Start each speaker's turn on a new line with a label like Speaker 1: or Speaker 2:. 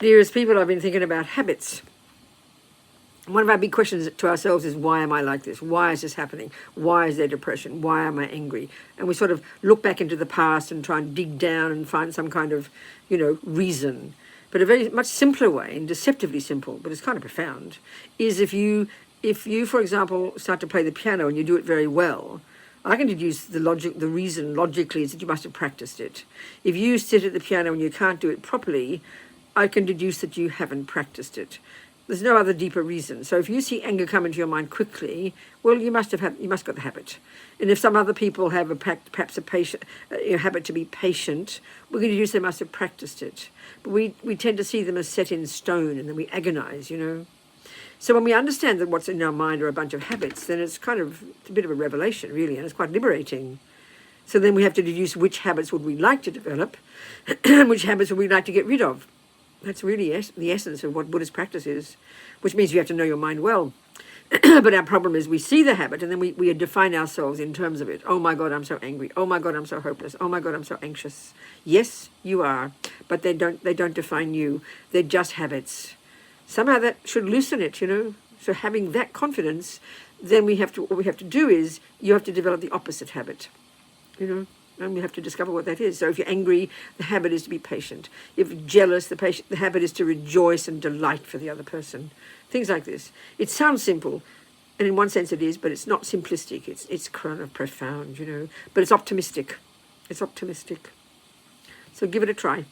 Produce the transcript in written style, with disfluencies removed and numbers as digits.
Speaker 1: Dearest people, I've been thinking about habits. One of our big questions to ourselves is, why am I like this? Why is this happening? Why is there depression? Why am I angry? And we sort of look back into the past and try and dig down and find some kind of, reason. But a very much simpler way, and deceptively simple, but it's kind of profound, is if you, for example, start to play the piano and you do it very well, I can deduce the reason logically is that you must have practiced it. If you sit at the piano and you can't do it properly, I can deduce that you haven't practiced it. There's no other deeper reason. So if you see anger come into your mind quickly, well, you must got the habit. And if some other people have perhaps a habit to be patient, we're going to deduce they must have practiced it. But we tend to see them as set in stone, and then we agonize, So when we understand that what's in our mind are a bunch of habits, then it's a bit of a revelation, really, and it's quite liberating. So then we have to deduce which habits would we like to develop, and which habits would we like to get rid of. That's really the essence of what Buddhist practice is, which means you have to know your mind well. But our problem is we see the habit and then we define ourselves in terms of it. Oh my God, I'm so angry. Oh my God, I'm so hopeless. Oh my God, I'm so anxious. Yes, you are, but they don't define you. They're just habits. Somehow that should loosen it, So having that confidence, then what we have to do is you have to develop the opposite habit, And we have to discover what that is. So if you're angry, the habit is to be patient. If you're jealous, the habit is to rejoice and delight for the other person. Things like this. It sounds simple, and in one sense it is, but it's not simplistic. It's kind of profound, But it's optimistic. It's optimistic. So give it a try.